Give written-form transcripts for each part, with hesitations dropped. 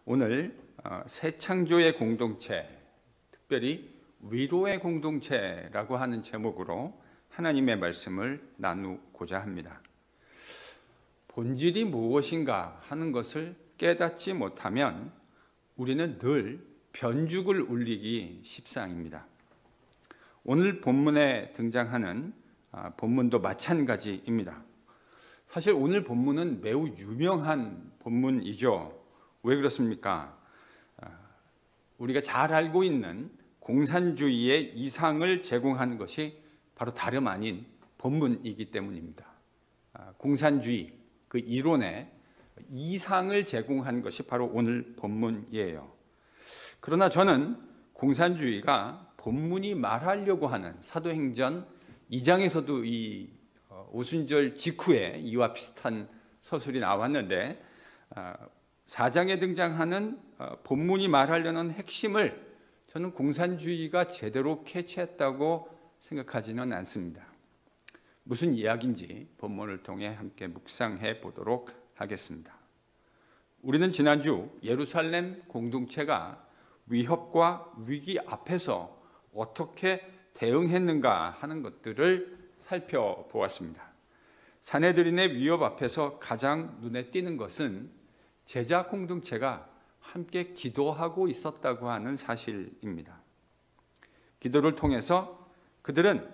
오늘 새 창조의 공동체, 특별히 위로의 공동체라고 하는 제목으로 하나님의 말씀을 나누고자 합니다. 본질이 무엇인가 하는 것을 깨닫지 못하면 우리는 늘 변죽을 울리기 십상입니다. 오늘 본문에 등장하는 본문도 마찬가지입니다. 사실 오늘 본문은 매우 유명한 본문이죠. 왜 그렇습니까? 우리가 잘 알고 있는 공산주의의 이상을 제공한 것이 바로 다름 아닌 본문이기 때문입니다. 공산주의, 그 이론의 이상을 제공한 것이 바로 오늘 본문이에요. 그러나 저는 공산주의가 본문이 말하려고 하는 사도행전 2장에서도 이 오순절 직후에 이와 비슷한 서술이 나왔는데 4장에 등장하는 본문이 말하려는 핵심을 저는 공산주의가 제대로 캐치했다고 생각하지는 않습니다. 무슨 이야기인지 본문을 통해 함께 묵상해 보도록 하겠습니다. 우리는 지난주 예루살렘 공동체가 위협과 위기 앞에서 어떻게 대응했는가 하는 것들을 살펴보았습니다. 산헤드린의 위협 앞에서 가장 눈에 띄는 것은 제자 공동체가 함께 기도하고 있었다고 하는 사실입니다. 기도를 통해서 그들은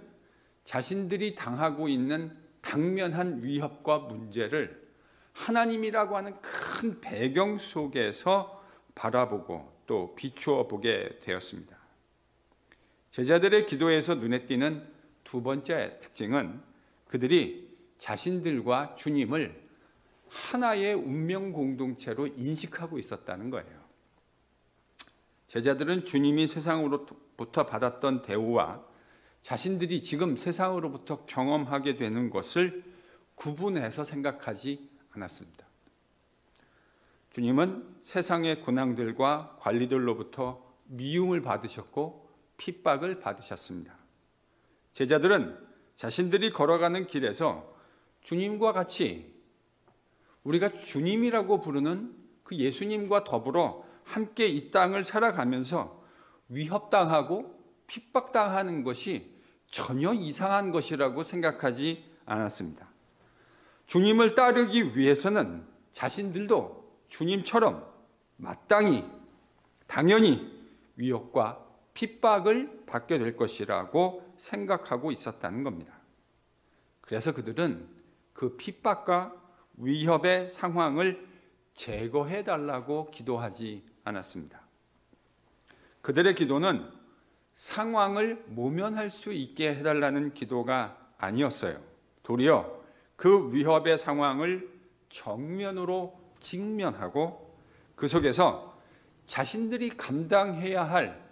자신들이 당하고 있는 당면한 위협과 문제를 하나님이라고 하는 큰 배경 속에서 바라보고 또 비추어 보게 되었습니다. 제자들의 기도에서 눈에 띄는 두 번째 특징은 그들이 자신들과 주님을 하나의 운명 공동체로 인식하고 있었다는 거예요. 제자들은 주님이 세상으로부터 받았던 대우와 자신들이 지금 세상으로부터 경험하게 되는 것을 구분해서 생각하지 않았습니다. 주님은 세상의 군왕들과 관리들로부터 미움을 받으셨고 핍박을 받으셨습니다. 제자들은 자신들이 걸어가는 길에서 주님과 같이 우리가 주님이라고 부르는 그 예수님과 더불어 함께 이 땅을 살아가면서 위협당하고 핍박당하는 것이 전혀 이상한 것이라고 생각하지 않았습니다. 주님을 따르기 위해서는 자신들도 주님처럼 마땅히 당연히 위협과 핍박을 받게 될 것이라고 생각하고 있었다는 겁니다. 그래서 그들은 그 핍박과 위협의 상황을 제거해 달라고 기도하지 않았습니다. 그들의 기도는 상황을 모면할 수 있게 해달라는 기도가 아니었어요. 도리어 그 위협의 상황을 정면으로 직면하고 그 속에서 자신들이 감당해야 할,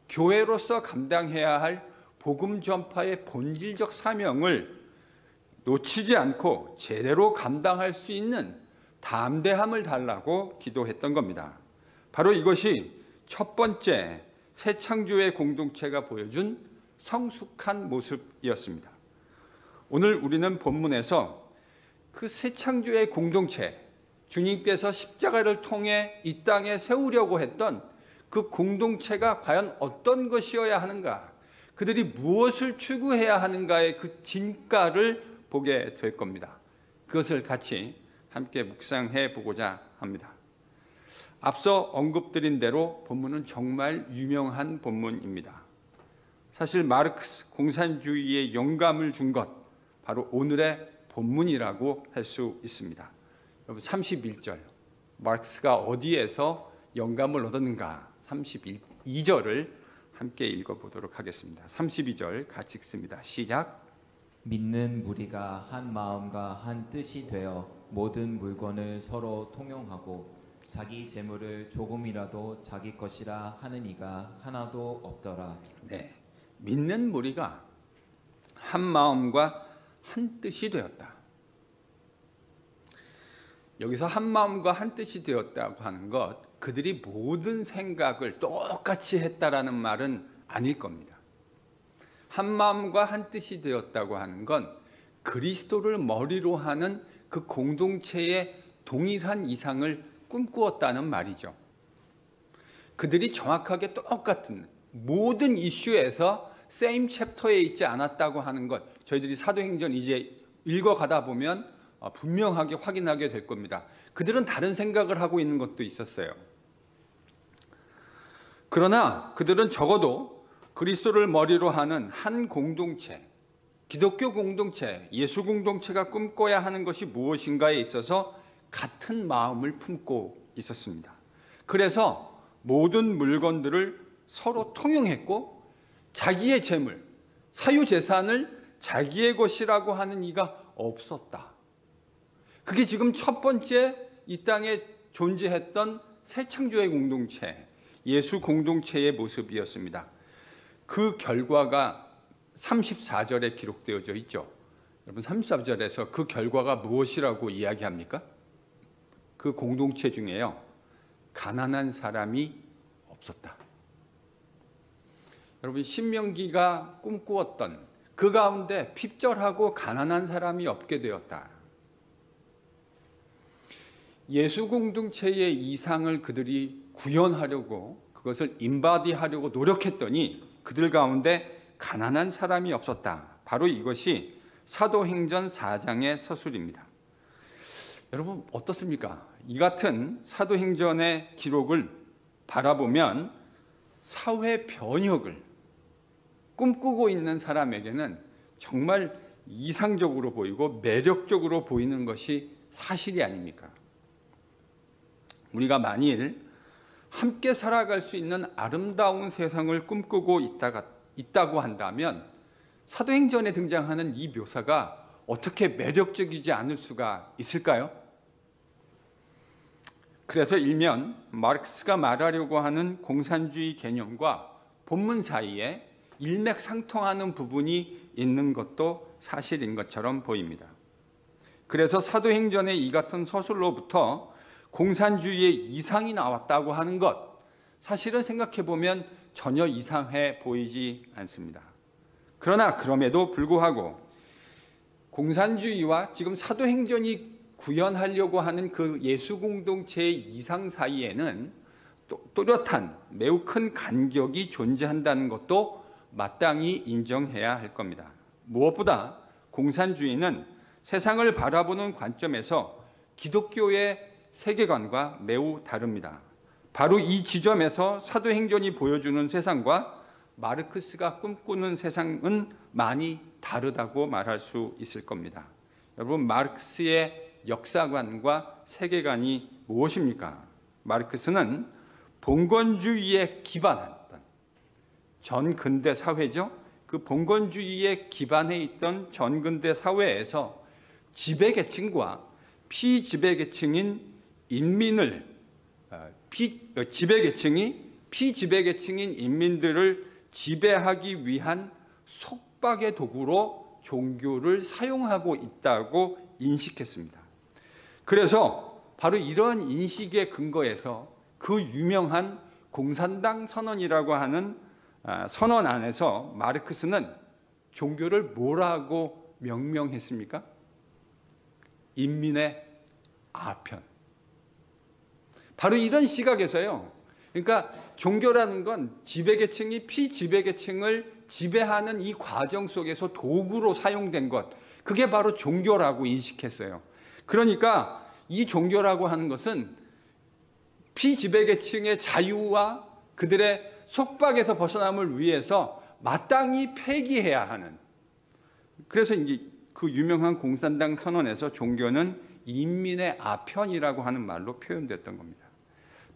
교회로서 감당해야 할 복음 전파의 본질적 사명을 놓치지 않고 제대로 감당할 수 있는 담대함을 달라고 기도했던 겁니다. 바로 이것이 첫 번째 새 창조의 공동체가 보여준 성숙한 모습이었습니다. 오늘 우리는 본문에서 그 새 창조의 공동체, 주님께서 십자가를 통해 이 땅에 세우려고 했던 그 공동체가 과연 어떤 것이어야 하는가, 그들이 무엇을 추구해야 하는가의 그 진가를 보게 될 겁니다. 그것을 같이 함께 묵상해 보고자 합니다. 앞서 언급드린 대로 본문은 정말 유명한 본문입니다. 사실 마르크스 공산주의에 영감을 준 것, 바로 오늘의 본문이라고 할 수 있습니다. 여러분 31절, 마르크스가 어디에서 영감을 얻었는가? 32절을 함께 읽어보도록 하겠습니다. 32절 같이 읽습니다. 시작. 믿는 무리가 한 마음과 한 뜻이 되어 모든 물건을 서로 통용하고 자기 재물을 조금이라도 자기 것이라 하는 이가 하나도 없더라. 네, 믿는 무리가 한 마음과 한 뜻이 되었다. 여기서 한 마음과 한 뜻이 되었다고 하는 것, 그들이 모든 생각을 똑같이 했다라는 말은 아닐 겁니다. 한 마음과 한 뜻이 되었다고 하는 건 그리스도를 머리로 하는 그 공동체의 동일한 이상을 꿈꾸었다는 말이죠. 그들이 정확하게 똑같은 모든 이슈에서 same 챕터에 있지 않았다고 하는 것, 저희들이 사도행전 이제 읽어가다 보면 분명하게 확인하게 될 겁니다. 그들은 다른 생각을 하고 있는 것도 있었어요. 그러나 그들은 적어도 그리스도를 머리로 하는 한 공동체, 기독교 공동체, 예수 공동체가 꿈꿔야 하는 것이 무엇인가에 있어서 같은 마음을 품고 있었습니다. 그래서 모든 물건들을 서로 통용했고 자기의 재물, 사유재산을 자기의 것이라고 하는 이가 없었다. 그게 지금 첫 번째 이 땅에 존재했던 새 창조의 공동체, 예수 공동체의 모습이었습니다. 그 결과가 34절에 기록되어져 있죠. 여러분 34절에서 그 결과가 무엇이라고 이야기합니까? 그 공동체 중에요, 가난한 사람이 없었다. 여러분 신명기가 꿈꾸었던 그 가운데 핍절하고 가난한 사람이 없게 되었다. 예수 공동체의 이상을 그들이 구현하려고, 그것을 인바디하려고 노력했더니 그들 가운데 가난한 사람이 없었다. 바로 이것이 사도행전 4장의 서술입니다. 여러분 어떻습니까? 이 같은 사도행전의 기록을 바라보면 사회 변혁을 꿈꾸고 있는 사람에게는 정말 이상적으로 보이고 매력적으로 보이는 것이 사실이 아닙니까? 우리가 만일 함께 살아갈 수 있는 아름다운 세상을 꿈꾸고 있다고 한다면 사도행전에 등장하는 이 묘사가 어떻게 매력적이지 않을 수가 있을까요? 그래서 일면 마르크스가 말하려고 하는 공산주의 개념과 본문 사이에 일맥상통하는 부분이 있는 것도 사실인 것처럼 보입니다. 그래서 사도행전의 이 같은 서술로부터 공산주의의 이상이 나왔다고 하는 것, 사실은 생각해보면 전혀 이상해 보이지 않습니다. 그러나 그럼에도 불구하고 공산주의와 지금 사도행전이 구현하려고 하는 그 예수 공동체의 이상 사이에는 또렷한 매우 큰 간격이 존재한다는 것도 마땅히 인정해야 할 겁니다. 무엇보다 공산주의는 세상을 바라보는 관점에서 기독교의 세계관과 매우 다릅니다. 바로 이 지점에서 사도행전이 보여주는 세상과 마르크스가 꿈꾸는 세상은 많이 다르다고 말할 수 있을 겁니다. 여러분 마르크스의 역사관과 세계관이 무엇입니까? 마르크스는 봉건주의에 기반했던 전근대 사회죠. 그 봉건주의에 기반해 있던 전근대 사회에서 지배계층과 피지배계층인 인민을 피지배계층인 인민들을 지배하기 위한 속박의 도구로 종교를 사용하고 있다고 인식했습니다. 그래서 바로 이러한 인식의 근거에서 그 유명한 공산당 선언이라고 하는 선언 안에서 마르크스는 종교를 뭐라고 명명했습니까? 인민의 아편. 바로 이런 시각에서요. 그러니까 종교라는 건 지배계층이 피지배계층을 지배하는 이 과정 속에서 도구로 사용된 것, 그게 바로 종교라고 인식했어요. 그러니까 이 종교라고 하는 것은 피지배계층의 자유와 그들의 속박에서 벗어남을 위해서 마땅히 폐기해야 하는, 그래서 이제 그 유명한 공산당 선언에서 종교는 인민의 아편이라고 하는 말로 표현됐던 겁니다.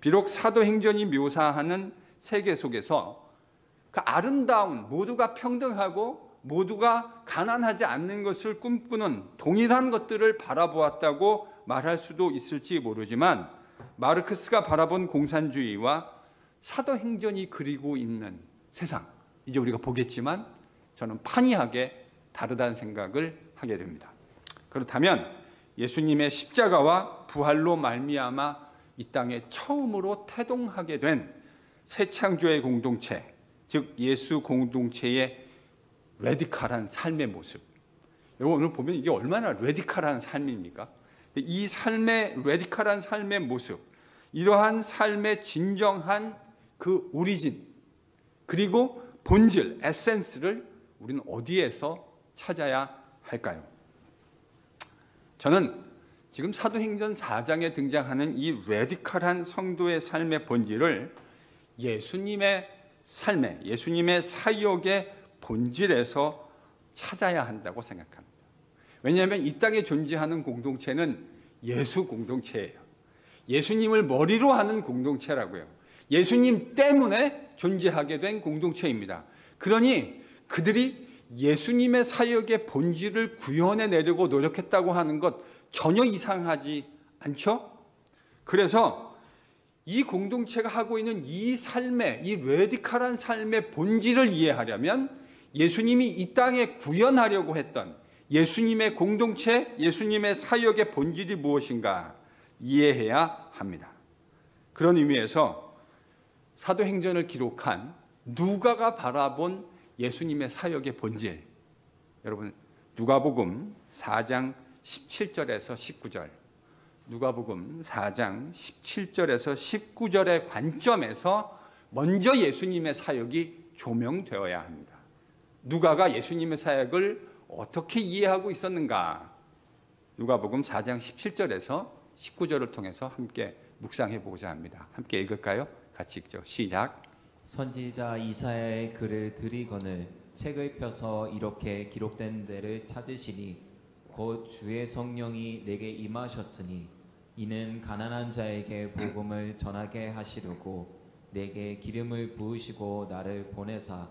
비록 사도행전이 묘사하는 세계 속에서 그 아름다운, 모두가 평등하고 모두가 가난하지 않는 것을 꿈꾸는 동일한 것들을 바라보았다고 말할 수도 있을지 모르지만, 마르크스가 바라본 공산주의와 사도행전이 그리고 있는 세상, 이제 우리가 보겠지만 저는 판이하게 다르다는 생각을 하게 됩니다. 그렇다면 예수님의 십자가와 부활로 말미암아 이 땅에 처음으로 태동하게 된 새 창조의 공동체, 즉 예수 공동체의 레디컬한 삶의 모습, 여러분 오늘 보면 이게 얼마나 레디컬한 삶입니까? 이 삶의 레디컬한 삶의 모습, 이러한 삶의 진정한 그 오리진 그리고 본질, 에센스를 우리는 어디에서 찾아야 할까요? 저는 지금 사도행전 4장에 등장하는 이 레디컬한 성도의 삶의 본질을 예수님의 삶의, 예수님의 사역의 본질에서 찾아야 한다고 생각합니다. 왜냐하면 이 땅에 존재하는 공동체는 예수 공동체예요. 예수님을 머리로 하는 공동체라고요. 예수님 때문에 존재하게 된 공동체입니다. 그러니 그들이 예수님의 사역의 본질을 구현해내려고 노력했다고 하는 것 전혀 이상하지 않죠? 그래서 이 공동체가 하고 있는 이 삶의, 이 레디컬한 삶의 본질을 이해하려면 예수님이 이 땅에 구현하려고 했던 예수님의 공동체, 예수님의 사역의 본질이 무엇인가 이해해야 합니다. 그런 의미에서 사도행전을 기록한 누가가 바라본 예수님의 사역의 본질, 여러분 누가복음 4장 17절에서 19절, 누가복음 4장 17절에서 19절의 관점에서 먼저 예수님의 사역이 조명되어야 합니다. 누가가 예수님의 사역을 어떻게 이해하고 있었는가? 누가복음 4장 17절에서 19절을 통해서 함께 묵상해 보고자 합니다. 함께 읽을까요? 같이 읽죠. 시작. 선지자 이사야의 글을 들이거늘 책을 펴서 이렇게 기록된 데를 찾으시니 곧 주의 성령이 내게 임하셨으니 이는 가난한 자에게 복음을 전하게 하시려고 내게 기름을 부으시고 나를 보내사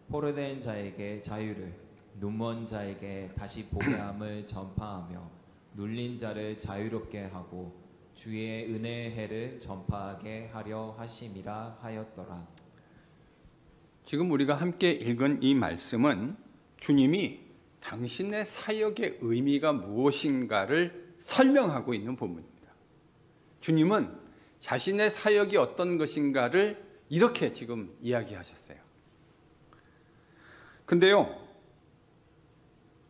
포로된 자에게 자유를, 눈먼 자에게 다시 보게 함을 전파하며 눌린 자를 자유롭게 하고 주의 은혜의 해를 전파하게 하려 하심이라 하였더라. 지금 우리가 함께 읽은 이 말씀은 주님이 당신의 사역의 의미가 무엇인가를 설명하고 있는 본문입니다. 주님은 자신의 사역이 어떤 것인가를 이렇게 지금 이야기하셨어요. 근데요,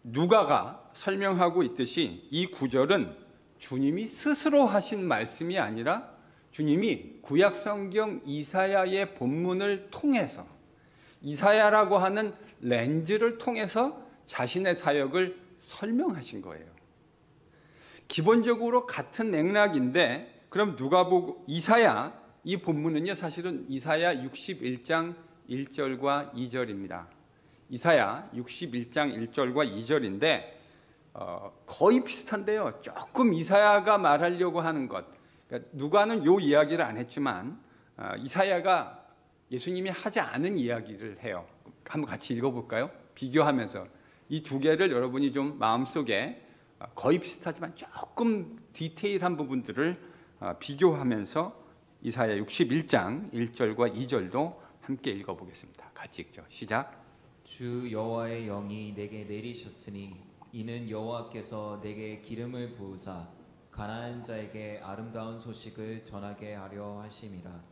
누가가 설명하고 있듯이 이 구절은 주님이 스스로 하신 말씀이 아니라 주님이 구약성경 이사야의 본문을 통해서, 이사야라고 하는 렌즈를 통해서 자신의 사역을 설명하신 거예요. 기본적으로 같은 맥락인데, 그럼 누가복음 이사야, 이 본문은요 사실은 이사야 61장 1절과 2절입니다. 이사야 61장 1절과 2절인데 거의 비슷한데요, 조금 이사야가 말하려고 하는 것, 그러니까 누가는 요 이야기를 안 했지만 이사야가 예수님이 하지 않은 이야기를 해요. 한번 같이 읽어볼까요? 비교하면서 이 두 개를 여러분이 좀 마음속에 거의 비슷하지만 조금 디테일한 부분들을 비교하면서 이사야 61장 1절과 2절도 함께 읽어보겠습니다. 같이 읽죠. 시작. 주 여호와의 영이 내게 내리셨으니 이는 여호와께서 내게 기름을 부으사 가난한 자에게 아름다운 소식을 전하게 하려 하심이라.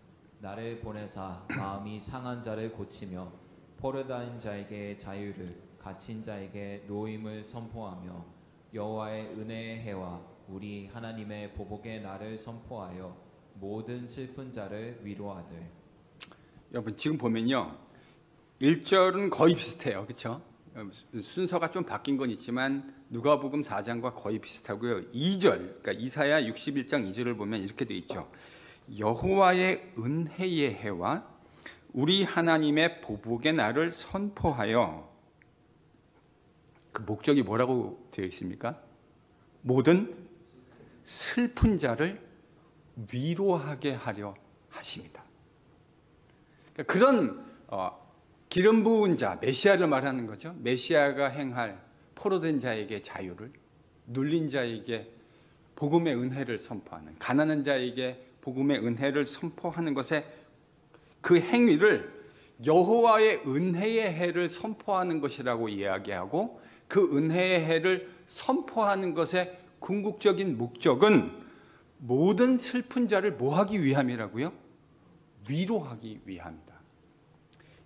나를 보내사 마음이 상한 자를 고치며 포로된 자에게 자유를, 갇힌 자에게 노임을 선포하며 여호와의 은혜의 해와 우리 하나님의 보복의 날을 선포하여 모든 슬픈 자를 위로하되. 여러분 지금 보면요, 1절은 거의 비슷해요. 그렇죠? 순서가 좀 바뀐 건 있지만 누가복음 4장과 거의 비슷하고요. 2절, 그러니까 이사야 61장 2절을 보면 이렇게 돼 있죠. 여호와의 은혜의 해와 우리 하나님의 보복의 날을 선포하여. 그 목적이 뭐라고 되어 있습니까? 모든 슬픈 자를 위로하게 하려 하십니다. 그러니까 그런 기름 부은 자, 메시아를 말하는 거죠. 메시아가 행할 포로된 자에게 자유를, 눌린 자에게 복음의 은혜를 선포하는, 가난한 자에게 복음의 은혜를 선포하는 것에 그 행위를 여호와의 은혜의 해를 선포하는 것이라고 이야기하고, 그 은혜의 해를 선포하는 것의 궁극적인 목적은 모든 슬픈 자를 뭐 하기 위함이라고요? 위로하기 위함이다.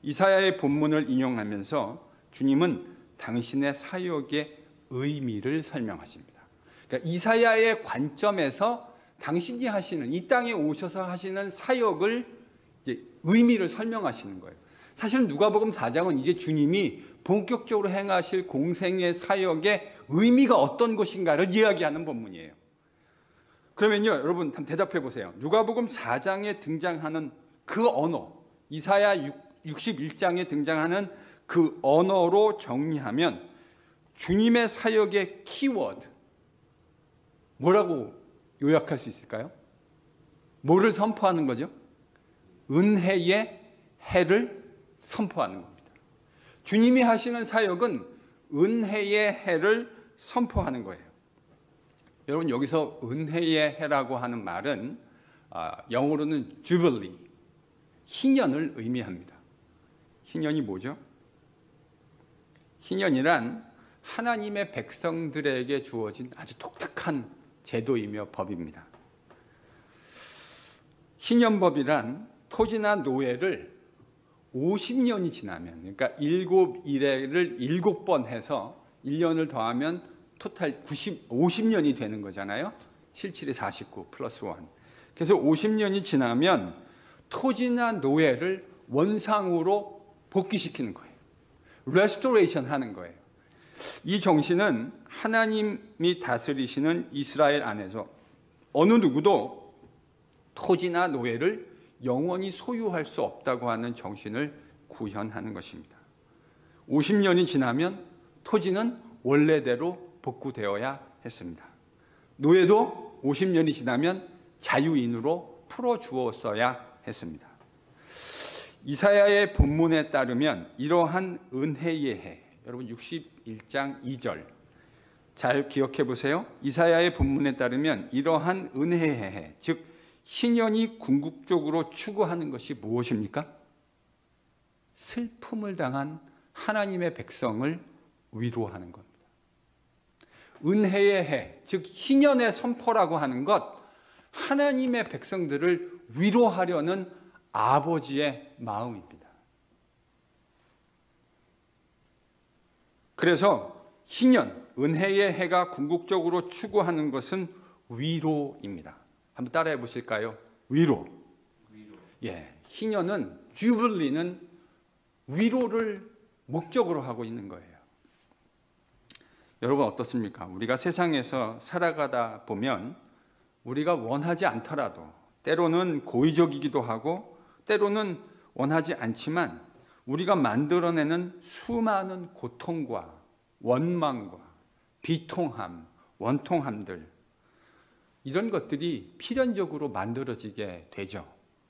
이사야의 본문을 인용하면서 주님은 당신의 사역의 의미를 설명하십니다. 그러니까 이사야의 관점에서 당신이 하시는, 이 땅에 오셔서 하시는 사역을 이제 의미를 설명하시는 거예요. 사실 누가복음 4장은 이제 주님이 본격적으로 행하실 공생의 사역의 의미가 어떤 것인가를 이야기하는 본문이에요. 그러면요, 여러분 한번 대답해 보세요. 누가복음 4장에 등장하는 그 언어, 이사야 61장에 등장하는 그 언어로 정리하면 주님의 사역의 키워드 뭐라고 요약할 수 있을까요? 뭐를 선포하는 거죠? 은혜의 해를 선포하는 겁니다. 주님이 하시는 사역은 은혜의 해를 선포하는 거예요. 여러분 여기서 은혜의 해라고 하는 말은 영어로는 주빌리, 희년을 의미합니다. 희년이 뭐죠? 희년이란 하나님의 백성들에게 주어진 아주 독특한 제도이며 법입니다. 희년법이란 토지나 노예를 50년이 지나면, 그러니까 7일을 7번 해서 1년을 더하면 토탈 50년이 되는 거잖아요. 77에 49 플러스 1. 그래서 50년이 지나면 토지나 노예를 원상으로 복귀시키는 거예요. 레스토레이션 하는 거예요. 이 정신은 하나님이 다스리시는 이스라엘 안에서 어느 누구도 토지나 노예를 영원히 소유할 수 없다고 하는 정신을 구현하는 것입니다. 50년이 지나면 토지는 원래대로 복구되어야 했습니다. 노예도 50년이 지나면 자유인으로 풀어주었어야 했습니다. 이사야의 본문에 따르면 이러한 은혜의 해, 여러분 61장 2절 잘 기억해 보세요. 이사야의 본문에 따르면 이러한 은혜의 해, 즉 희년이 궁극적으로 추구하는 것이 무엇입니까? 슬픔을 당한 하나님의 백성을 위로하는 겁니다. 은혜의 해, 즉 희년의 선포라고 하는 것, 하나님의 백성들을 위로하려는 아버지의 마음입니다. 그래서 희년, 은혜의 해가 궁극적으로 추구하는 것은 위로입니다. 한번 따라해 보실까요? 위로. 예, 희년은, 주빌리는 위로를 목적으로 하고 있는 거예요. 여러분 어떻습니까? 우리가 세상에서 살아가다 보면 우리가 원하지 않더라도 때로는 고의적이기도 하고 때로는 원하지 않지만 우리가 만들어내는 수많은 고통과 원망과 비통함, 원통함들, 이런 것들이 필연적으로 만들어지게 되죠.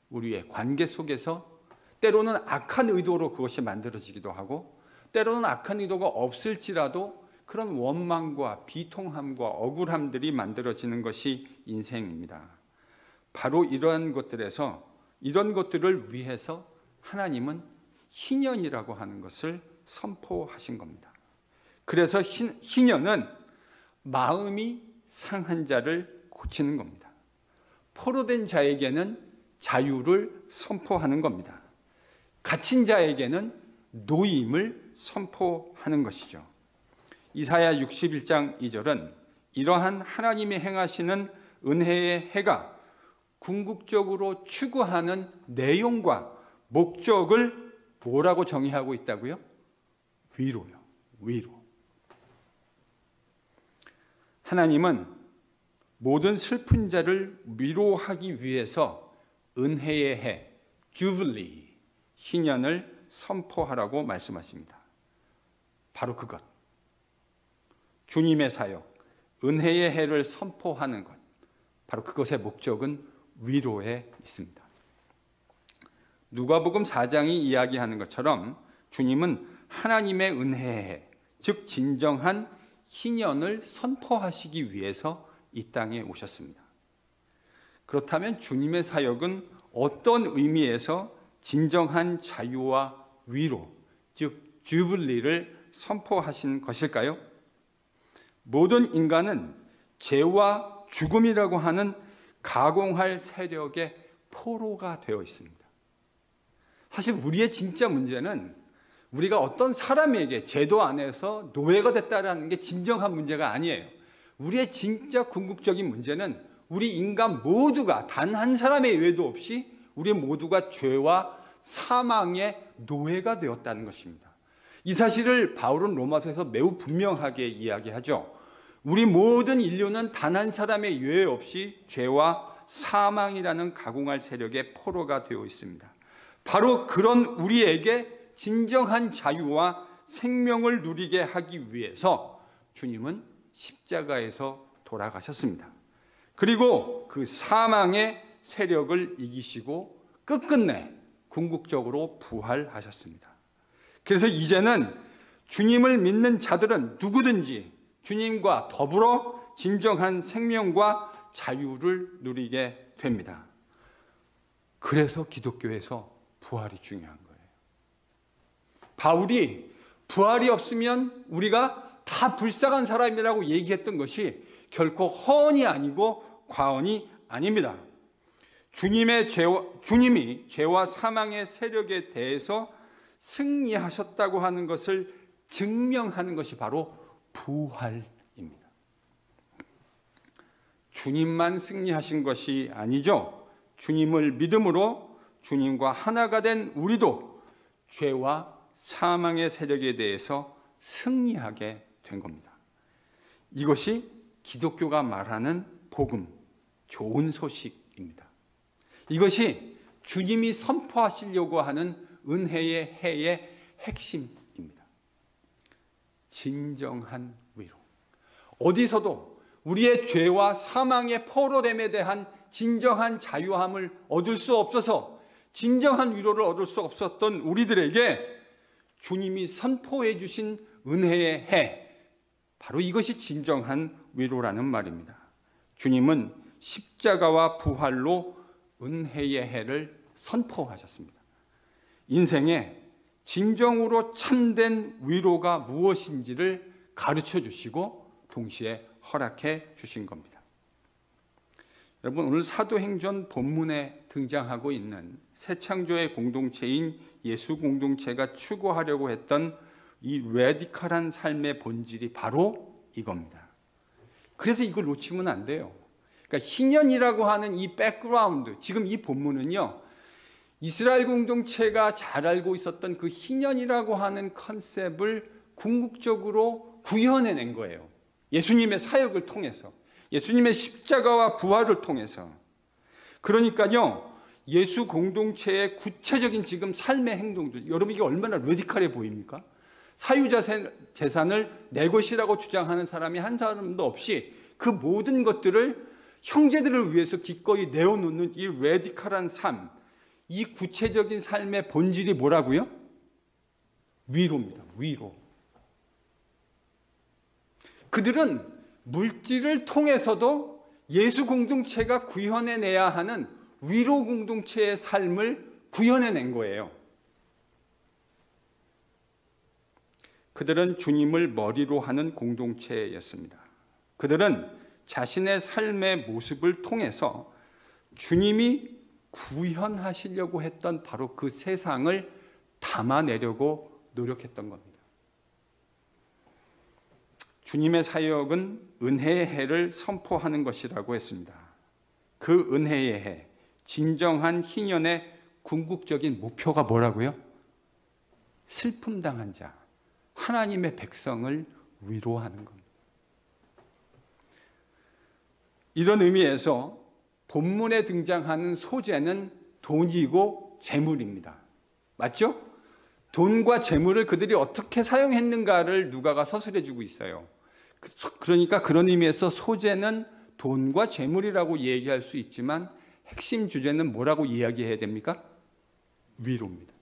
우리의 관계 속에서 때로는 악한 의도로 그것이 만들어지기도 하고 때로는 악한 의도가 없을지라도 그런 원망과 비통함과 억울함들이 만들어지는 것이 인생입니다. 바로 이러한 것들에서, 이런 것들을 위해서 하나님은 희년이라고 하는 것을 선포하신 겁니다. 그래서 희년은 마음이 상한 자를 고치는 겁니다. 포로된 자에게는 자유를 선포하는 겁니다. 갇힌 자에게는 노임을 선포하는 것이죠. 이사야 61장 2절은 이러한 하나님이 행하시는 은혜의 해가 궁극적으로 추구하는 내용과 목적을 뭐라고 정의하고 있다고요? 위로요. 위로. 하나님은 모든 슬픈 자를 위로하기 위해서 은혜의 해, 주빌리, 희년을 선포하라고 말씀하십니다. 바로 그것. 주님의 사역, 은혜의 해를 선포하는 것, 바로 그것의 목적은 위로에 있습니다. 누가복음 4장이 이야기하는 것처럼 주님은 하나님의 은혜의 해, 즉 진정한 희년을 선포하시기 위해서 이 땅에 오셨습니다. 그렇다면 주님의 사역은 어떤 의미에서 진정한 자유와 위로, 즉 주빌리를 선포하신 것일까요? 모든 인간은 죄와 죽음이라고 하는 가공할 세력의 포로가 되어 있습니다. 사실 우리의 진짜 문제는 우리가 어떤 사람에게 제도 안에서 노예가 됐다는 게 진정한 문제가 아니에요. 우리의 진짜 궁극적인 문제는 우리 인간 모두가 단 한 사람의 예외도 없이 우리 모두가 죄와 사망의 노예가 되었다는 것입니다. 이 사실을 바울은 로마서에서 매우 분명하게 이야기하죠. 우리 모든 인류는 단 한 사람의 예외 없이 죄와 사망이라는 가공할 세력의 포로가 되어 있습니다. 바로 그런 우리에게 진정한 자유와 생명을 누리게 하기 위해서 주님은 십자가에서 돌아가셨습니다. 그리고 그 사망의 세력을 이기시고 끝끝내 궁극적으로 부활하셨습니다. 그래서 이제는 주님을 믿는 자들은 누구든지 주님과 더불어 진정한 생명과 자유를 누리게 됩니다. 그래서 기독교에서 부활이 중요한 거예요. 바울이 부활이 없으면 우리가 다 불쌍한 사람이라고 얘기했던 것이 결코 허언이 아니고 과언이 아닙니다. 주님이 죄와 사망의 세력에 대해서 승리하셨다고 하는 것을 증명하는 것이 바로 부활입니다. 주님만 승리하신 것이 아니죠. 주님을 믿음으로 주님과 하나가 된 우리도 죄와 사망의 세력에 대해서 승리하게 된 겁니다. 이것이 기독교가 말하는 복음, 좋은 소식입니다. 이것이 주님이 선포하시려고 하는 은혜의 해의 핵심입니다. 진정한 위로. 어디서도 우리의 죄와 사망의 포로됨에 대한 진정한 자유함을 얻을 수 없어서 진정한 위로를 얻을 수 없었던 우리들에게 주님이 선포해 주신 은혜의 해, 바로 이것이 진정한 위로라는 말입니다. 주님은 십자가와 부활로 은혜의 해를 선포하셨습니다. 인생에 진정으로 참된 위로가 무엇인지를 가르쳐 주시고 동시에 허락해 주신 겁니다. 여러분, 오늘 사도행전 본문에 등장하고 있는 새 창조의 공동체인 예수 공동체가 추구하려고 했던 이 레디컬한 삶의 본질이 바로 이겁니다. 그래서 이걸 놓치면 안 돼요. 그러니까 희년이라고 하는 이 백그라운드, 지금 이 본문은요, 이스라엘 공동체가 잘 알고 있었던 그 희년이라고 하는 컨셉을 궁극적으로 구현해낸 거예요. 예수님의 사역을 통해서, 예수님의 십자가와 부활을 통해서. 그러니까요, 예수 공동체의 구체적인 지금 삶의 행동들, 여러분 이게 얼마나 레디컬해 보입니까? 사유자 재산을 내 것이라고 주장하는 사람이 한 사람도 없이 그 모든 것들을 형제들을 위해서 기꺼이 내어놓는 이 레디컬한 삶, 이 구체적인 삶의 본질이 뭐라고요? 위로입니다. 위로. 그들은 물질을 통해서도 예수 공동체가 구현해내야 하는 위로 공동체의 삶을 구현해낸 거예요. 그들은 주님을 머리로 하는 공동체였습니다. 그들은 자신의 삶의 모습을 통해서 주님이 구현하시려고 했던 바로 그 세상을 담아내려고 노력했던 겁니다. 주님의 사역은 은혜의 해를 선포하는 것이라고 했습니다. 그 은혜의 해, 진정한 희년의 궁극적인 목표가 뭐라고요? 슬픔당한 자, 하나님의 백성을 위로하는 겁니다. 이런 의미에서 본문에 등장하는 소재는 돈이고 재물입니다. 맞죠? 돈과 재물을 그들이 어떻게 사용했는가를 누가가 서술해 주고 있어요. 그러니까 그런 의미에서 소재는 돈과 재물이라고 얘기할 수 있지만 핵심 주제는 뭐라고 이야기해야 됩니까? 위로입니다.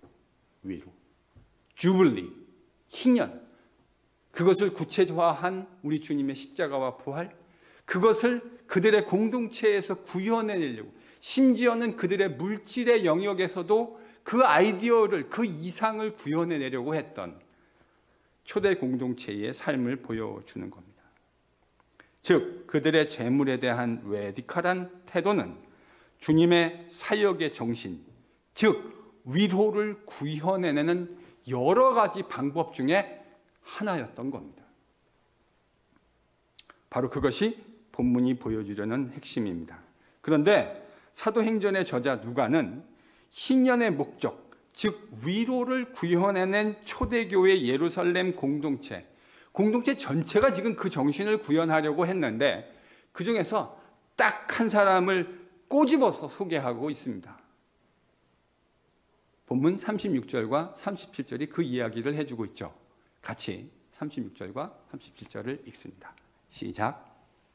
위로. 주블리, 희년. 그것을 구체화한 우리 주님의 십자가와 부활, 그것을 그들의 공동체에서 구현해내려고, 심지어는 그들의 물질의 영역에서도 그 아이디어를, 그 이상을 구현해내려고 했던 초대 공동체의 삶을 보여주는 겁니다. 즉, 그들의 재물에 대한 레디컬한 태도는 주님의 사역의 정신, 즉 위로를 구현해내는 여러 가지 방법 중에 하나였던 겁니다. 바로 그것이 본문이 보여주려는 핵심입니다. 그런데 사도행전의 저자 누가는 희년의 목적, 즉 위로를 구현해낸 초대교회 예루살렘 공동체 전체가 지금 그 정신을 구현하려고 했는데 그 중에서 딱 한 사람을 꼬집어서 소개하고 있습니다. 본문 36절과 37절이 그 이야기를 해주고 있죠. 같이 36절과 37절을 읽습니다. 시작.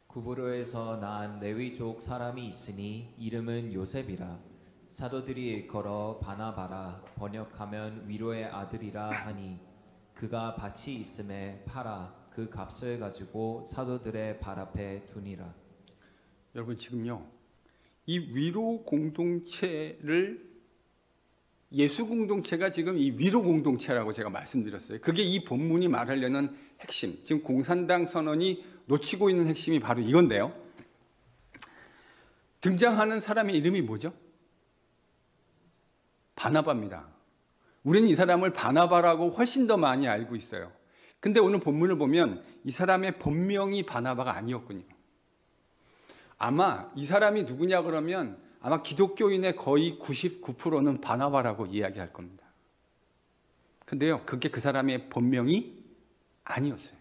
구브로에서 난 레위족 사람이 있으니 이름은 요셉이라. 사도들이 일컬어 바나바라, 번역하면 위로의 아들이라 하니 그가 밭이 있음에 팔아 그 값을 가지고 사도들의 발 앞에 두니라. 여러분 지금요, 이 위로 공동체를 예수 공동체가 지금 이 위로 공동체라고 제가 말씀드렸어요. 그게 이 본문이 말하려는 핵심, 지금 공산당 선언이 놓치고 있는 핵심이 바로 이건데요. 등장하는 사람의 이름이 뭐죠? 바나바입니다. 우리는 이 사람을 바나바라고 훨씬 더 많이 알고 있어요. 근데 오늘 본문을 보면 이 사람의 본명이 바나바가 아니었군요. 아마 이 사람이 누구냐 그러면 아마 기독교인의 거의 99%는 바나바라고 이야기할 겁니다. 근데요, 그게 그 사람의 본명이 아니었어요.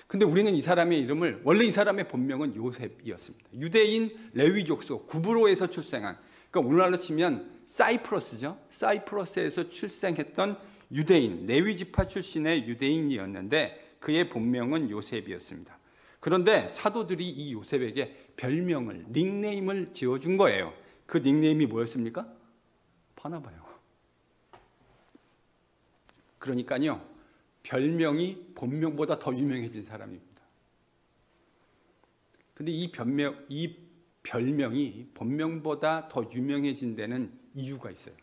근데 우리는 이 사람의 이름을, 원래 이 사람의 본명은 요셉이었습니다. 유대인 레위족속 구브로에서 출생한, 그러니까 오늘날로 치면 사이프러스죠. 사이프러스에서 출생했던 유대인, 레위 지파 출신의 유대인이었는데 그의 본명은 요셉이었습니다. 그런데 사도들이 이 요셉에게 별명을, 닉네임을 지어준 거예요. 그 닉네임이 뭐였습니까? 바나바요. 그러니까요, 별명이 본명보다 더 유명해진 사람입니다. 근데 이 별명이 본명보다 더 유명해진 데는 이유가 있어요.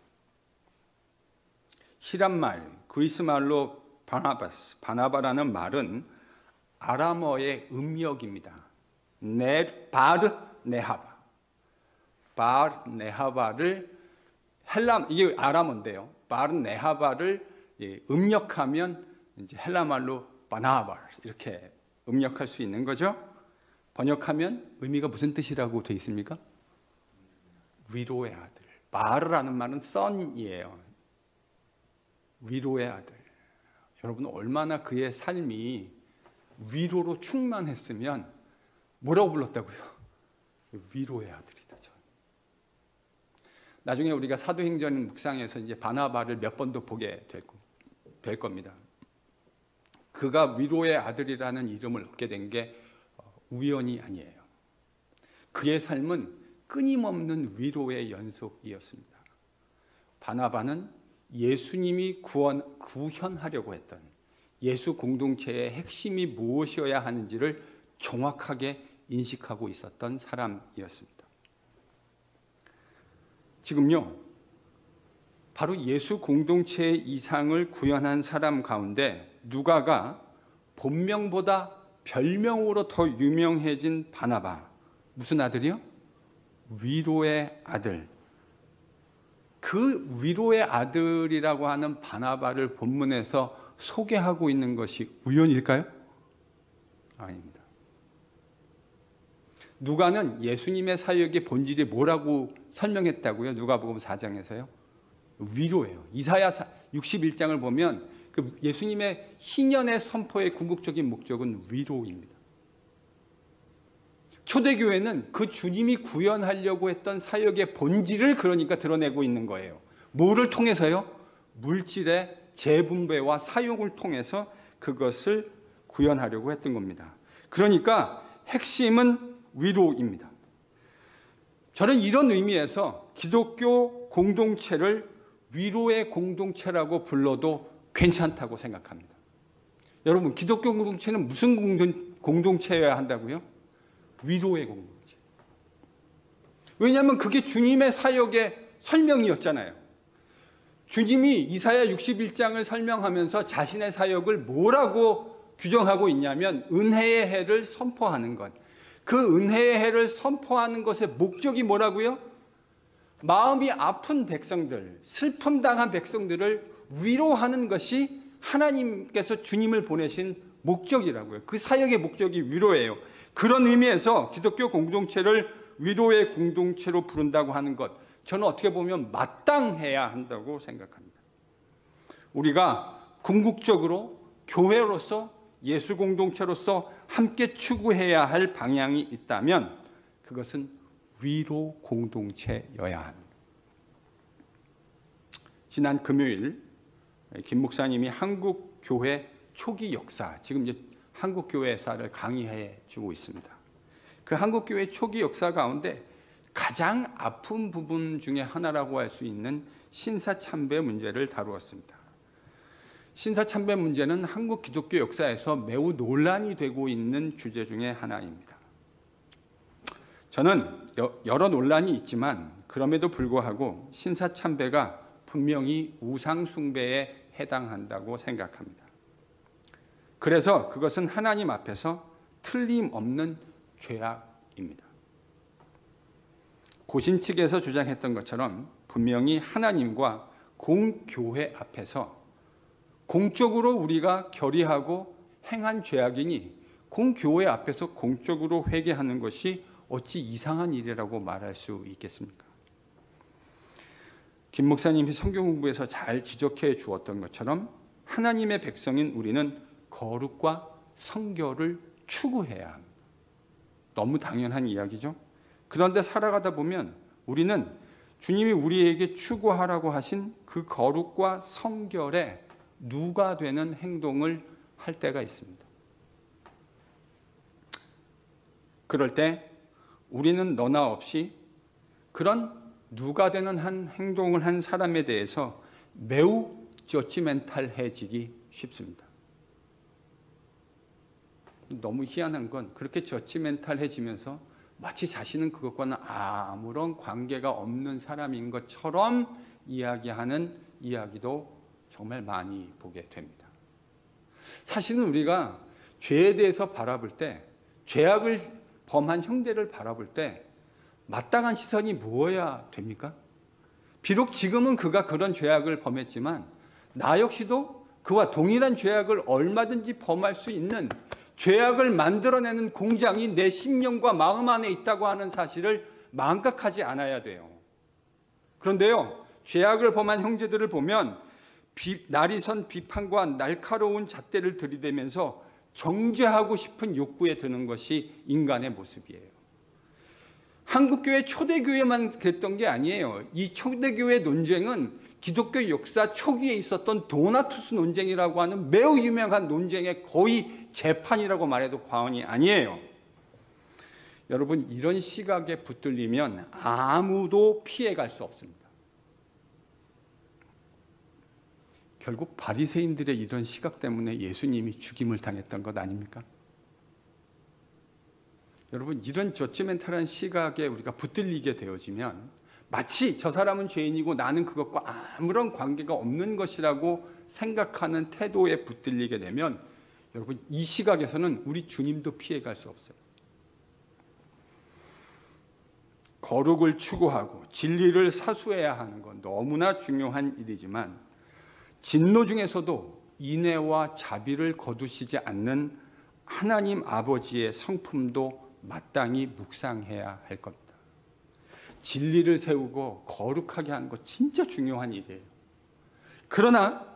히람말, 그리스 말로 바나바라는 말은 아람어의 음역입니다. 바르네하바를 이게 아람어인데요. 바르네하바를 음역하면 이제 헬라말로 바나바 이렇게 음역할 수 있는 거죠. 번역하면 의미가 무슨 뜻이라고 되어 있습니까? 위로의 아들. 바르라는 말은 son이에요. 위로의 아들. 여러분 얼마나 그의 삶이 위로로 충만했으면 뭐라고 불렀다고요? 위로의 아들이다. 나중에 우리가 사도행전 묵상에서 이제 바나바를 몇 번도 보게 될 겁니다. 그가 위로의 아들이라는 이름을 얻게 된 게 우연이 아니에요. 그의 삶은 끊임없는 위로의 연속이었습니다. 바나바는 예수님이 구현하려고 했던 예수 공동체의 핵심이 무엇이어야 하는지를 정확하게 인식하고 있었던 사람이었습니다. 지금요, 바로 예수 공동체의 이상을 구현한 사람 가운데 누가가 본명보다 별명으로 더 유명해진 바나바, 무슨 아들이요? 위로의 아들. 그 위로의 아들이라고 하는 바나바를 본문에서 소개하고 있는 것이 우연일까요? 아닙니다. 누가는 예수님의 사역의 본질이 뭐라고 설명했다고요? 누가복음 4장에서요? 위로예요. 이사야 61장을 보면 그 예수님의 희년의 선포의 궁극적인 목적은 위로입니다. 초대교회는 그 주님이 구현하려고 했던 사역의 본질을 그러니까 드러내고 있는 거예요. 뭐를 통해서요? 물질의 재분배와 사용을 통해서 그것을 구현하려고 했던 겁니다. 그러니까 핵심은 위로입니다. 저는 이런 의미에서 기독교 공동체를 위로의 공동체라고 불러도 괜찮다고 생각합니다. 여러분, 기독교 공동체는 무슨 공동체여야 한다고요? 위로의 공동체. 왜냐하면 그게 주님의 사역의 설명이었잖아요. 주님이 이사야 61장을 설명하면서 자신의 사역을 뭐라고 규정하고 있냐면 은혜의 해를 선포하는 것. 그 은혜의 해를 선포하는 것의 목적이 뭐라고요? 마음이 아픈 백성들, 슬픔 당한 백성들을 위로하는 것이 하나님께서 주님을 보내신 목적이라고요. 그 사역의 목적이 위로예요. 그런 의미에서 기독교 공동체를 위로의 공동체로 부른다고 하는 것, 저는 어떻게 보면 마땅해야 한다고 생각합니다. 우리가 궁극적으로 교회로서 예수 공동체로서 함께 추구해야 할 방향이 있다면 그것은 위로 공동체여야 합니다. 지난 금요일 김 목사님이 한국 교회 초기 역사, 지금 이제 한국 교회사를 강의해 주고 있습니다. 그 한국 교회 초기 역사 가운데 가장 아픈 부분 중에 하나라고 할 수 있는 신사참배 문제를 다루었습니다. 신사참배 문제는 한국 기독교 역사에서 매우 논란이 되고 있는 주제 중에 하나입니다. 저는 여러 논란이 있지만 그럼에도 불구하고 신사참배가 분명히 우상숭배에 해당한다고 생각합니다. 그래서 그것은 하나님 앞에서 틀림없는 죄악입니다. 고신 측에서 주장했던 것처럼 분명히 하나님과 공교회 앞에서 공적으로 우리가 결의하고 행한 죄악이니 공교회 앞에서 공적으로 회개하는 것이 어찌 이상한 일이라고 말할 수 있겠습니까? 김 목사님이 성경 공부에서 잘 지적해 주었던 것처럼 하나님의 백성인 우리는 거룩과 성결을 추구해야 합니다. 너무 당연한 이야기죠. 그런데 살아가다 보면 우리는 주님이 우리에게 추구하라고 하신 그 거룩과 성결에 누가 되는 행동을 할 때가 있습니다. 그럴 때 우리는 너나 없이 그런 누가 되는 한 행동을 한 사람에 대해서 매우 저지멘탈해지기 쉽습니다. 너무 희한한 건 그렇게 저지멘탈해지면서 마치 자신은 그것과는 아무런 관계가 없는 사람인 것처럼 이야기하는 이야기도 정말 많이 보게 됩니다. 사실은 우리가 죄에 대해서 바라볼 때, 죄악을 범한 형제를 바라볼 때 마땅한 시선이 무엇이어야 됩니까? 비록 지금은 그가 그런 죄악을 범했지만 나 역시도 그와 동일한 죄악을 얼마든지 범할 수 있는 죄악을 만들어내는 공장이 내 심령과 마음 안에 있다고 하는 사실을 망각하지 않아야 돼요. 그런데요, 죄악을 범한 형제들을 보면 날이 선 비판과 날카로운 잣대를 들이대면서 정죄하고 싶은 욕구에 드는 것이 인간의 모습이에요. 한국교회 초대교회만 그랬던 게 아니에요. 이 초대교회 논쟁은 기독교 역사 초기에 있었던 도나투스 논쟁이라고 하는 매우 유명한 논쟁의 거의 재판이라고 말해도 과언이 아니에요. 여러분, 이런 시각에 붙들리면 아무도 피해갈 수 없습니다. 결국 바리새인들의 이런 시각 때문에 예수님이 죽임을 당했던 것 아닙니까? 여러분, 이런 저지멘탈한 시각에 우리가 붙들리게 되어지면 마치 저 사람은 죄인이고 나는 그것과 아무런 관계가 없는 것이라고 생각하는 태도에 붙들리게 되면 여러분, 이 시각에서는 우리 주님도 피해갈 수 없어요. 거룩을 추구하고 진리를 사수해야 하는 건 너무나 중요한 일이지만 진노 중에서도 인애와 자비를 거두시지 않는 하나님 아버지의 성품도 마땅히 묵상해야 할 겁니다. 진리를 세우고 거룩하게 하는 것 진짜 중요한 일이에요. 그러나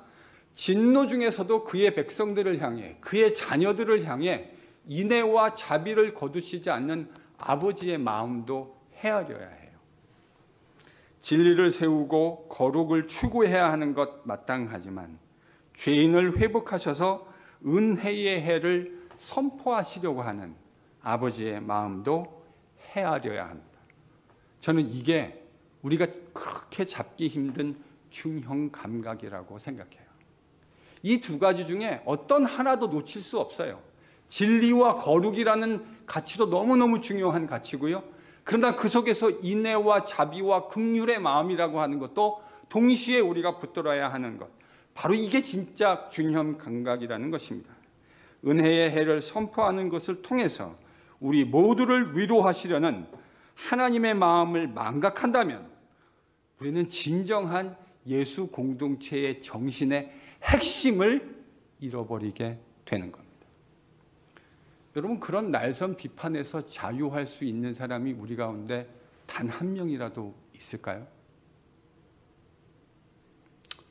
진노 중에서도 그의 백성들을 향해, 그의 자녀들을 향해 인애와 자비를 거두시지 않는 아버지의 마음도 헤아려야 해요. 진리를 세우고 거룩을 추구해야 하는 것 마땅하지만 죄인을 회복하셔서 은혜의 해를 선포하시려고 하는 아버지의 마음도 헤아려야 합니다. 저는 이게 우리가 그렇게 잡기 힘든 균형 감각이라고 생각해요. 이 두 가지 중에 어떤 하나도 놓칠 수 없어요. 진리와 거룩이라는 가치도 너무너무 중요한 가치고요. 그러나 그 속에서 인애와 자비와 긍휼의 마음이라고 하는 것도 동시에 우리가 붙들어야 하는 것. 바로 이게 진짜 균형 감각이라는 것입니다. 은혜의 해를 선포하는 것을 통해서 우리 모두를 위로하시려는 하나님의 마음을 망각한다면 우리는 진정한 예수 공동체의 정신의 핵심을 잃어버리게 되는 겁니다. 여러분, 그런 날선 비판에서 자유할 수 있는 사람이 우리 가운데 단 한 명이라도 있을까요?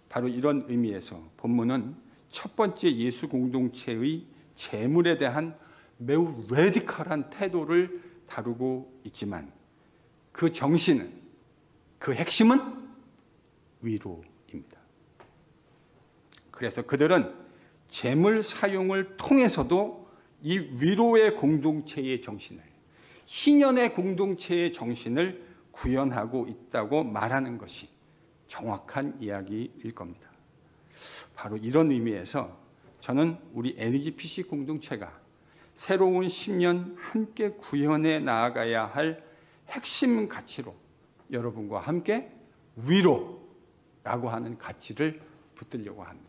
바로 이런 의미에서 본문은 첫 번째 예수 공동체의 재물에 대한 매우 레디컬한 태도를 다루고 있지만 그 정신은, 그 핵심은 위로입니다. 그래서 그들은 재물 사용을 통해서도 이 위로의 공동체의 정신을, 희년의 공동체의 정신을 구현하고 있다고 말하는 것이 정확한 이야기일 겁니다. 바로 이런 의미에서 저는 우리 NGPC 공동체가 새로운 10년 함께 구현해 나아가야 할 핵심 가치로 여러분과 함께 위로라고 하는 가치를 붙들려고 합니다.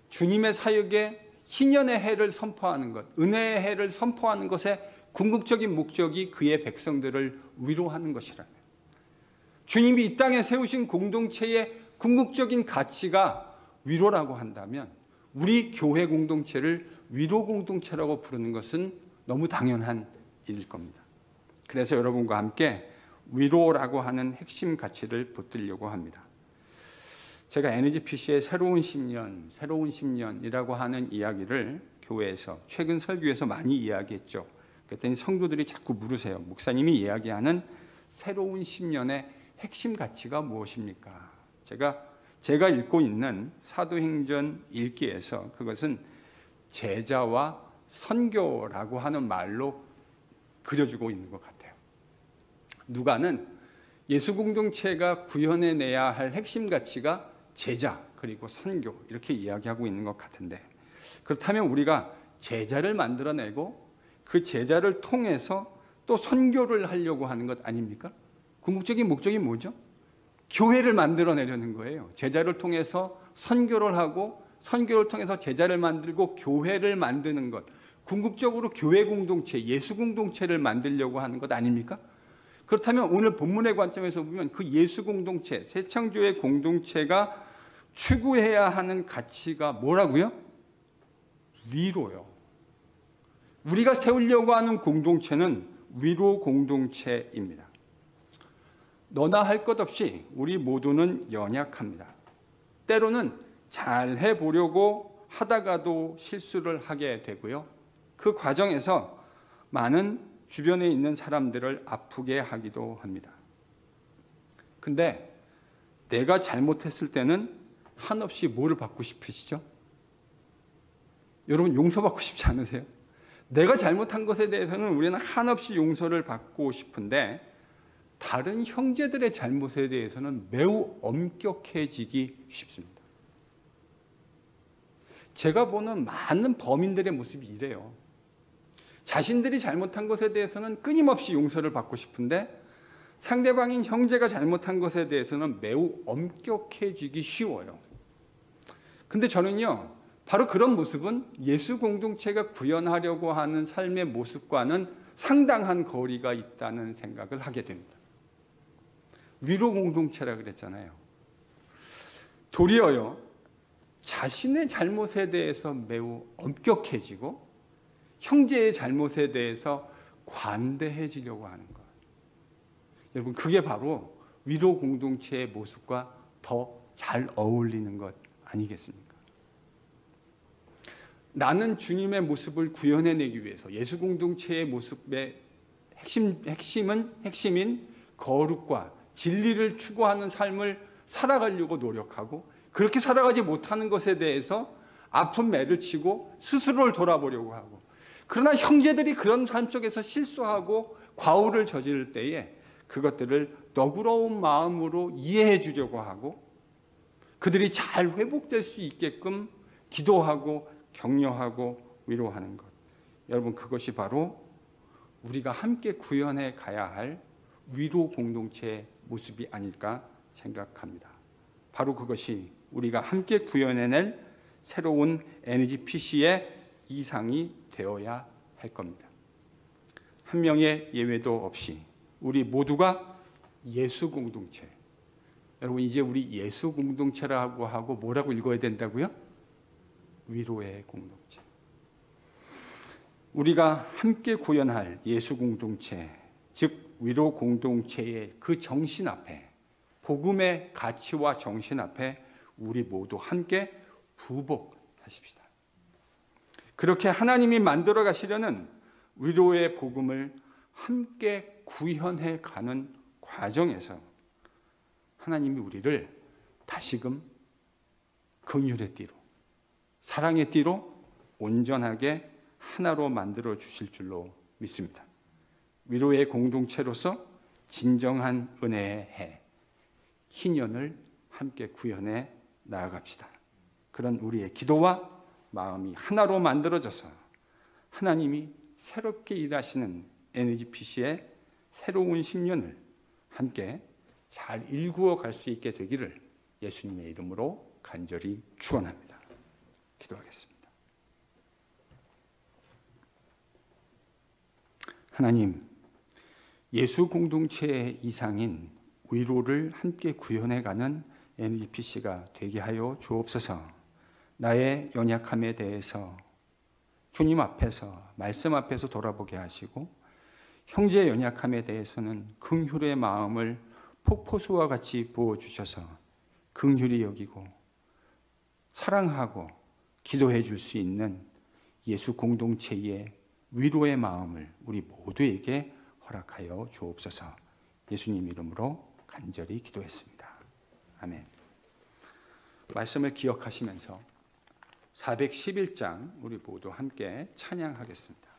주님의 사역에 희년의 해를 선포하는 것, 은혜의 해를 선포하는 것의 궁극적인 목적이 그의 백성들을 위로하는 것이라면, 주님이 이 땅에 세우신 공동체의 궁극적인 가치가 위로라고 한다면 우리 교회 공동체를 위로 공동체라고 부르는 것은 너무 당연한 일일 겁니다. 그래서 여러분과 함께 위로라고 하는 핵심 가치를 붙들려고 합니다. 제가 NGPC의 새로운 10년이라고 하는 이야기를 교회에서 최근 설교에서 많이 이야기했죠. 그랬더니 성도들이 자꾸 물으세요. 목사님이 이야기하는 새로운 10년의 핵심 가치가 무엇입니까? 제가 읽고 있는 사도행전 1기에서 그것은 제자와 선교라고 하는 말로 그려주고 있는 것 같아요. 누가는 예수 공동체가 구현해내야 할 핵심 가치가 제자 그리고 선교 이렇게 이야기하고 있는 것 같은데, 그렇다면 우리가 제자를 만들어내고 그 제자를 통해서 또 선교를 하려고 하는 것 아닙니까? 궁극적인 목적이 뭐죠? 교회를 만들어내려는 거예요. 제자를 통해서 선교를 하고 선교를 통해서 제자를 만들고 교회를 만드는 것, 궁극적으로 교회 공동체, 예수 공동체를 만들려고 하는 것 아닙니까? 그렇다면 오늘 본문의 관점에서 보면 그 예수 공동체, 새창조의 공동체가 추구해야 하는 가치가 뭐라고요? 위로요. 우리가 세우려고 하는 공동체는 위로 공동체입니다. 너나 할 것 없이 우리 모두는 연약합니다. 때로는 잘 해보려고 하다가도 실수를 하게 되고요. 그 과정에서 많은 주변에 있는 사람들을 아프게 하기도 합니다. 근데 내가 잘못했을 때는 한없이 뭐를 받고 싶으시죠? 여러분 용서받고 싶지 않으세요? 내가 잘못한 것에 대해서는 우리는 한없이 용서를 받고 싶은데 다른 형제들의 잘못에 대해서는 매우 엄격해지기 쉽습니다. 제가 보는 많은 범인들의 모습이 이래요. 자신들이 잘못한 것에 대해서는 끊임없이 용서를 받고 싶은데 상대방인 형제가 잘못한 것에 대해서는 매우 엄격해지기 쉬워요. 근데 저는요, 바로 그런 모습은 예수 공동체가 구현하려고 하는 삶의 모습과는 상당한 거리가 있다는 생각을 하게 됩니다. 위로 공동체라 그랬잖아요. 도리어요, 자신의 잘못에 대해서 매우 엄격해지고 형제의 잘못에 대해서 관대해지려고 하는 것. 여러분, 그게 바로 위로 공동체의 모습과 더 잘 어울리는 것 아니겠습니까? 나는 주님의 모습을 구현해내기 위해서 예수 공동체의 모습의 핵심인 거룩과 진리를 추구하는 삶을 살아가려고 노력하고 그렇게 살아가지 못하는 것에 대해서 아픈 매를 치고 스스로를 돌아보려고 하고, 그러나 형제들이 그런 삶 속에서 실수하고 과오를 저지를 때에 그것들을 너그러운 마음으로 이해해 주려고 하고 그들이 잘 회복될 수 있게끔 기도하고 격려하고 위로하는 것. 여러분, 그것이 바로 우리가 함께 구현해 가야 할 위로 공동체의 모습이 아닐까 생각합니다. 바로 그것이 우리가 함께 구현해낼 새로운 NGPC의 이상이 되어야 할 겁니다. 한 명의 예외도 없이 우리 모두가 예수 공동체. 여러분, 이제 우리 예수 공동체라고 하고 뭐라고 읽어야 된다고요? 위로의 공동체. 우리가 함께 구현할 예수 공동체, 즉 위로 공동체의 그 정신 앞에, 복음의 가치와 정신 앞에 우리 모두 함께 부복하십시다. 그렇게 하나님이 만들어 가시려는 위로의 복음을 함께 구현해 가는 과정에서 하나님이 우리를 다시금 긍휼의 띠로, 사랑의 띠로 온전하게 하나로 만들어 주실 줄로 믿습니다. 위로의 공동체로서 진정한 은혜의 해, 희년을 함께 구현해 나아갑시다. 그런 우리의 기도와 마음이 하나로 만들어져서 하나님이 새롭게 일하시는 NGPC의 새로운 10년을 함께 잘 일구어 갈 수 있게 되기를 예수님의 이름으로 간절히 축원합니다. 기도하겠습니다. 하나님, 예수 공동체의 이상인 위로를 함께 구현해가는 NGPC가 되게 하여 주옵소서. 나의 연약함에 대해서 주님 앞에서, 말씀 앞에서 돌아보게 하시고 형제의 연약함에 대해서는 긍휼의 마음을 폭포수와 같이 부어주셔서 긍휼히 여기고 사랑하고 기도해 줄 수 있는 예수 공동체의 위로의 마음을 우리 모두에게 허락하여 주옵소서. 예수님 이름으로 간절히 기도했습니다. 아멘. 말씀을 기억하시면서 411장 우리 모두 함께 찬양하겠습니다.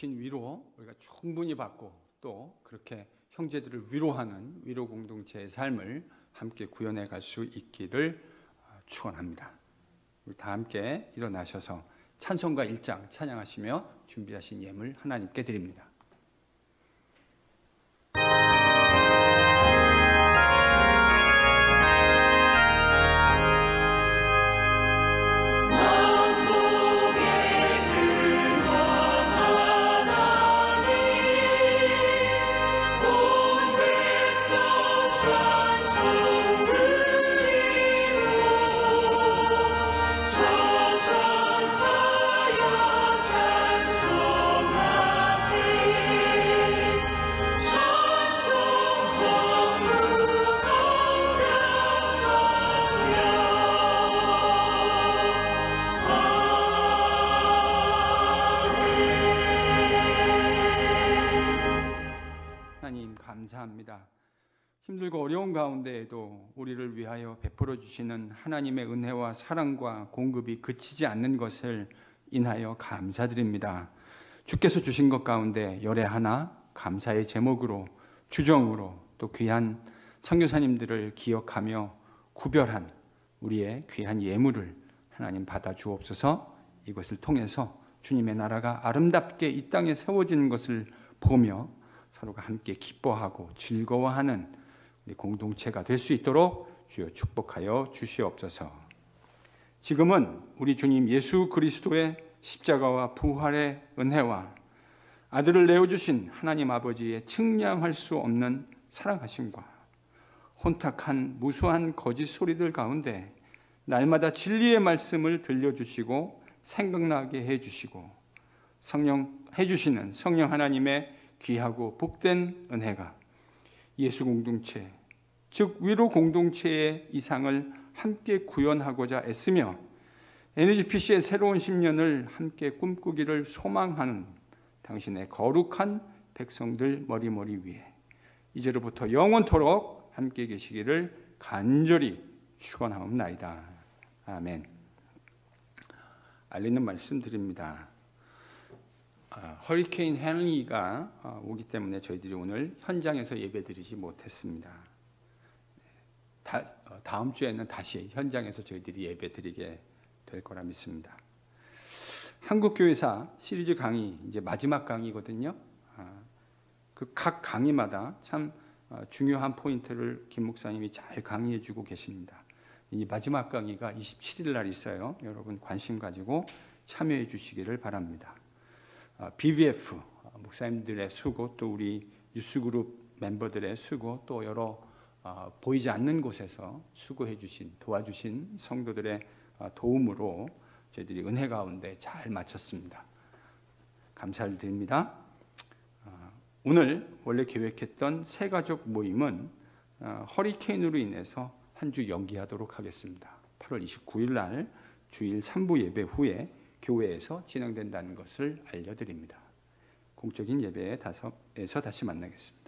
주신 위로 우리가 충분히 받고 또 그렇게 형제들을 위로하는 위로 공동체의 삶을 함께 구현해 갈 수 있기를 축원합니다. 우리 다 함께 일어나셔서 찬송가 1장 찬양하시며 준비하신 예물 하나님께 드립니다. 감사합니다. 힘들고 어려운 가운데에도 우리를 위하여 베풀어 주시는 하나님의 은혜와 사랑과 공급이 그치지 않는 것을 인하여 감사드립니다. 주께서 주신 것 가운데 열애 하나 감사의 제목으로 주정으로 또 귀한 선교사님들을 기억하며 구별한 우리의 귀한 예물을 하나님 받아 주옵소서. 이것을 통해서 주님의 나라가 아름답게 이 땅에 세워지는 것을 보며 서로가 함께 기뻐하고 즐거워하는 우리 공동체가 될 수 있도록 주여 축복하여 주시옵소서. 지금은 우리 주님 예수 그리스도의 십자가와 부활의 은혜와 아들을 내어주신 하나님 아버지의 측량할 수 없는 사랑하심과 혼탁한 무수한 거짓 소리들 가운데 날마다 진리의 말씀을 들려주시고 생각나게 해주시고 성령 해주시는 성령 하나님의 귀하고 복된 은혜가 예수 공동체, 즉 위로 공동체의 이상을 함께 구현하고자 애쓰며 NGPC의 새로운 10년을 함께 꿈꾸기를 소망하는 당신의 거룩한 백성들 머리머리 위에 이제로부터 영원토록 함께 계시기를 간절히 축원하옵나이다. 아멘. 알리는 말씀 드립니다. 허리케인 헨리가 오기 때문에 저희들이 오늘 현장에서 예배드리지 못했습니다. 다음 주에는 다시 현장에서 저희들이 예배드리게 될 거라 믿습니다. 한국교회사 시리즈 강의 이제 마지막 강의거든요. 그 각 강의마다 참 중요한 포인트를 김 목사님이 잘 강의해주고 계십니다. 이 마지막 강의가 27일 날 있어요. 여러분 관심 가지고 참여해 주시기를 바랍니다. BBF 목사님들의 수고, 또 우리 유스그룹 멤버들의 수고, 또 여러 보이지 않는 곳에서 수고해 주신, 도와주신 성도들의 도움으로 저희들이 은혜 가운데 잘 마쳤습니다. 감사를 드립니다. 오늘 원래 계획했던 새가족 모임은 허리케인으로 인해서 한 주 연기하도록 하겠습니다. 8월 29일 날 주일 3부 예배 후에 교회에서 진행된다는 것을 알려드립니다. 공적인 예배에서 다시 만나겠습니다.